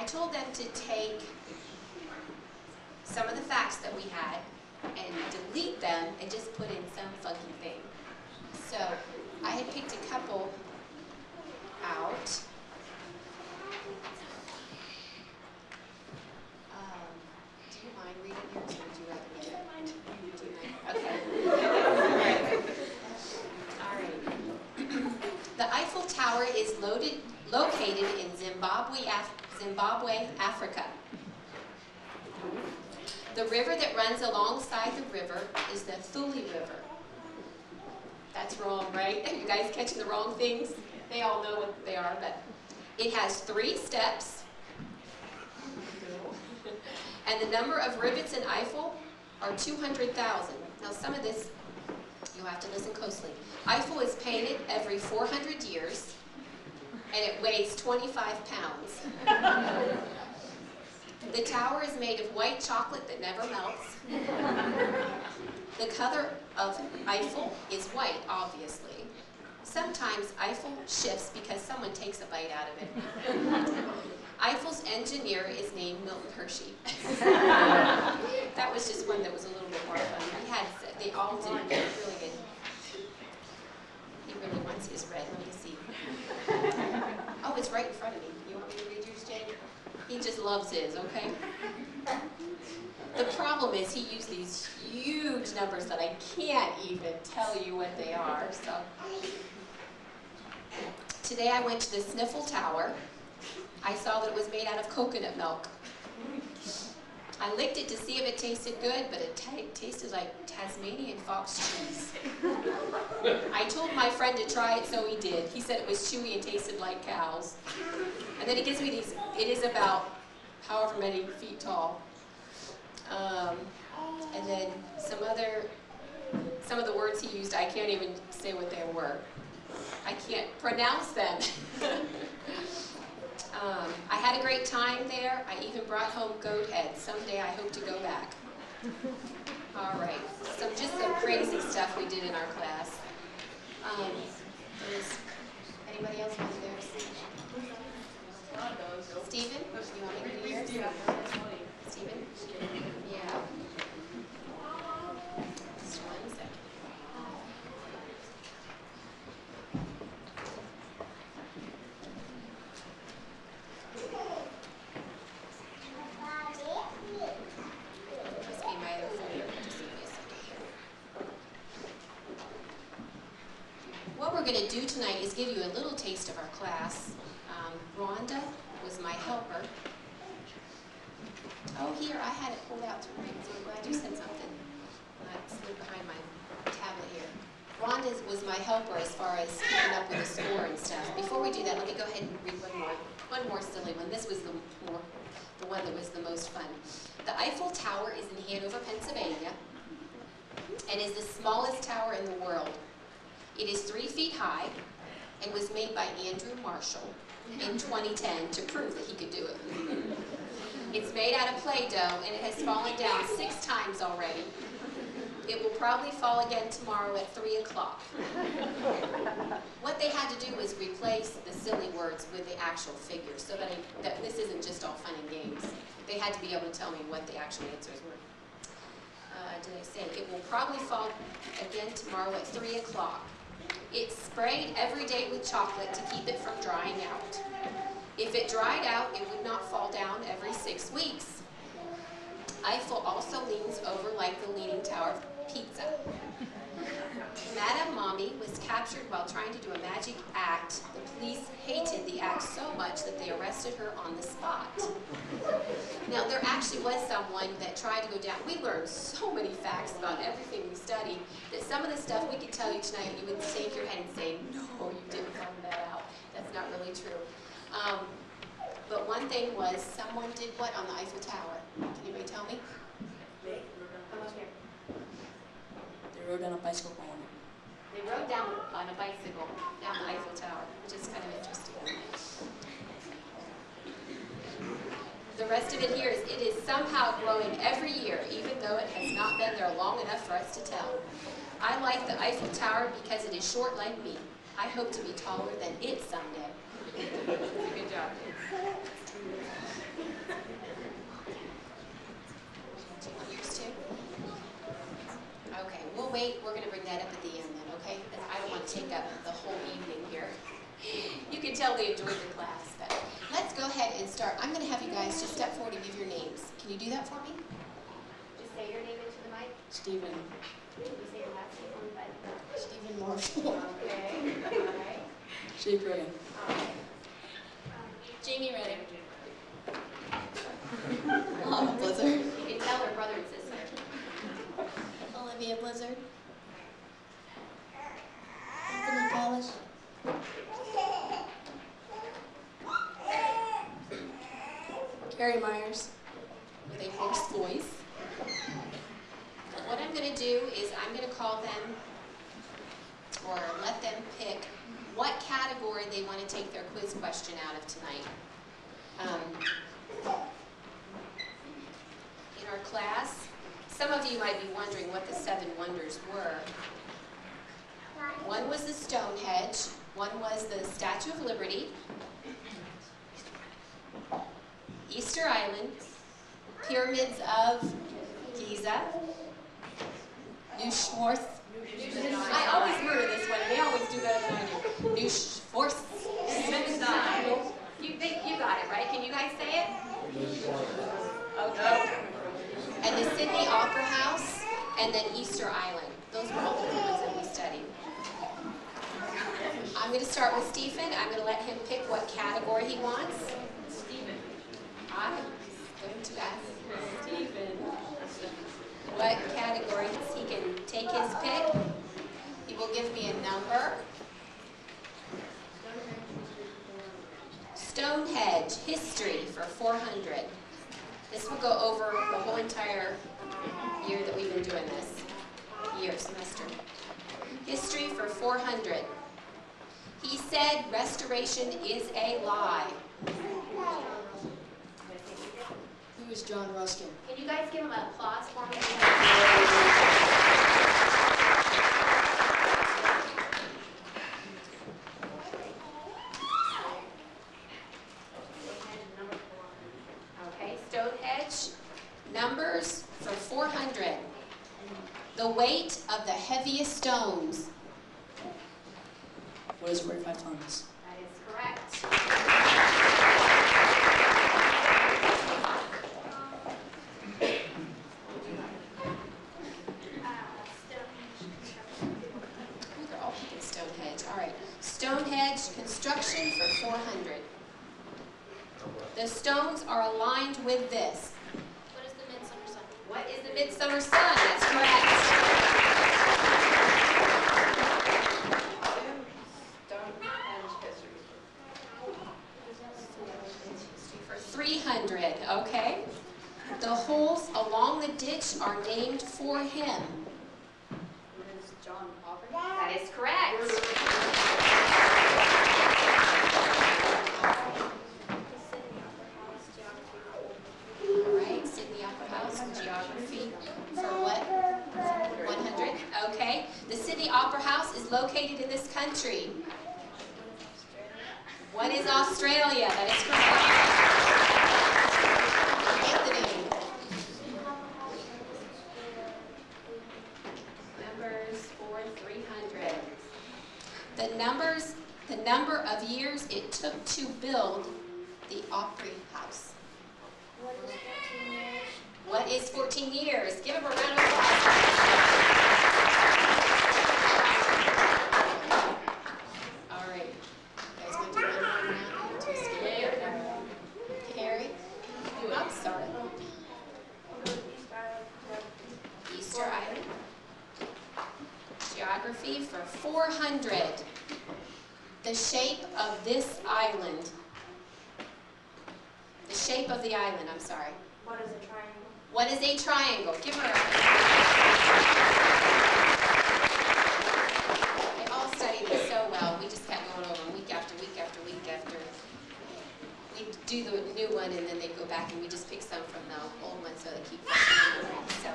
told them to take some of the facts that we had and delete them and just put in some funky thing. So I had picked a couple out. Do you mind reading yours, or would you rather read it? Do you mind? Okay. All right. The Eiffel Tower is located in Zimbabwe, Africa. The river that runs alongside the river is the Thule River. That's wrong, right? Are you guys catching the wrong things? They all know what they are, but it has 3 steps. And the number of rivets in Eiffel are 200,000. Now some of this, you'll have to listen closely. Eiffel is painted every 400 years, and it weighs 25 pounds. The tower is made of white chocolate that never melts. The color of Eiffel is white, obviously. Sometimes Eiffel shifts because someone takes a bite out of it. Eiffels engineer is named Milton Hershey. That was just one that was a little bit more fun. They all did really good. He really wants his red. Let me see. Oh, it's right in front of me. You want me to read yours, Jane? He just loves his, okay? The problem is he used these huge numbers that I can't even tell you what they are. So today I went to the Sniffle Tower. I saw that it was made out of coconut milk. I licked it to see if it tasted good, but it tasted like Tasmanian fox cheese. I told my friend to try it, so he did. He said it was chewy and tasted like cows. And then he gives me these, it is about however many feet tall. And then some of the words he used, I can't even say what they were. I can't pronounce them. I had a great time there. I even brought home goat heads. Someday I hope to go back. All right, just some crazy stuff we did in our class. Anybody else want to do theirs? Stephen, you want me to do yours? Stephen? Yeah. Just 1 second. Must be my other folder. Just give me a second here. What we're going to do tonight is give you a little taste of our class. Rhonda was my helper. Oh, here, I had it pulled out to read, so I'm glad you said something. I slid behind my tablet here. Rhonda was my helper as far as keeping up with the score and stuff. Before we do that, let me go ahead and read one more silly one. This was the one that was the most fun. The Eiffel Tower is in Hanover, Pennsylvania, and is the smallest tower in the world. It is 3 feet high and was made by Andrew Marshall in 2010 to prove that he could do it. It's made out of Play-Doh, and it has fallen down 6 times already. It will probably fall again tomorrow at 3 o'clock. What they had to do was replace the silly words with the actual figures, so that this isn't just all fun and games. They had to be able to tell me what the actual answers were. Did I say? It will probably fall again tomorrow at 3 o'clock. It's sprayed every day with chocolate to keep it from drying out. If it dried out, it would not fall down every 6 weeks. Eiffel also leans over like the Leaning Tower of Pizza. Madame Mommy was captured while trying to do a magic act. The police hated the act so much that they arrested her on the spot. Now, there actually was someone that tried to go down. We learned so many facts about everything we studied that some of the stuff we could tell you tonight, you would shake your head and say, no, you didn't find that out. That's not really true. But one thing was, someone did what on the Eiffel Tower? Can anybody tell me? Come up here. They rode down a bicycle on it. They rode down on a bicycle down the Eiffel Tower, which is kind of interesting. The rest of it here is, it is somehow growing every year, even though it has not been there long enough for us to tell. I like the Eiffel Tower because it is short like me. I hope to be taller than it someday. Good job. take up the whole evening here. You can tell they enjoyed the class, but let's go ahead and start. I'm going to have you guys just step forward and give your names. Can you do that for me? Just say your name into the mic. Stephen. Can you say your last name on the mic? Stephen Marshall. Okay. All right. Jake Redding. All right. Jamie Redding. Lava Blizzard. You can tell her brother and sister. Olivia Blizzard. Anthony Polish. Carrie Myers. With a hoarse voice. What I'm going to do is I'm going to call them, or let them pick what category they want to take their quiz question out of tonight. In our class, some of you might be wondering what the 7 wonders were. One was the Stonehenge, one was the Statue of Liberty, Easter Island, Pyramids of Giza, Neuschwanstein. I always murder this one, and they always do better than I do. Neuschwanstein. You got it, right? Can you guys say it? Okay. And the Sydney Opera House, and then Easter Island. Those were all the ones that we studied. I'm going to start with Stephen. I'm going to let him pick what category he wants. Stephen. I'm going to ask Stephen what category he can take his pick. He will give me a number. Stonehenge, history for 400. This will go over the whole entire year that we've been doing this. Semester. History for 400. He said restoration is a lie. Who is John Ruskin? Can you guys give him an applause for me? Okay, Stonehenge, numbers for 400. The weight of the heaviest stones. What is 45 tons? That is correct. They're all picking Stonehenge. All right. Stonehenge construction for 400. The stones are aligned with this. What is the Midsummer Sun? What is the Midsummer Sun? That's correct. For 300, okay. The holes along the ditch are named for him. John Aubrey. That is correct. All right, Sydney Opera House, geography for what? 100. Okay. The Sydney Opera House is located in this country. What is Australia? That is correct. Anthony. Numbers for 300. The number of years it took to build the Opry House. What is 14 years? Give him a round of applause. All right. You guys want to do one more round? Too scared? Carrie? I'm sorry. Easter Island. Geography for 400. The shape of this island. The shape of the island, I'm sorry. What is a triangle? What is a triangle? Give her a... They all studied this so well. We just kept going over them week after week after week after. We do the new one and then they go back and we just pick some from the old one so they keep. So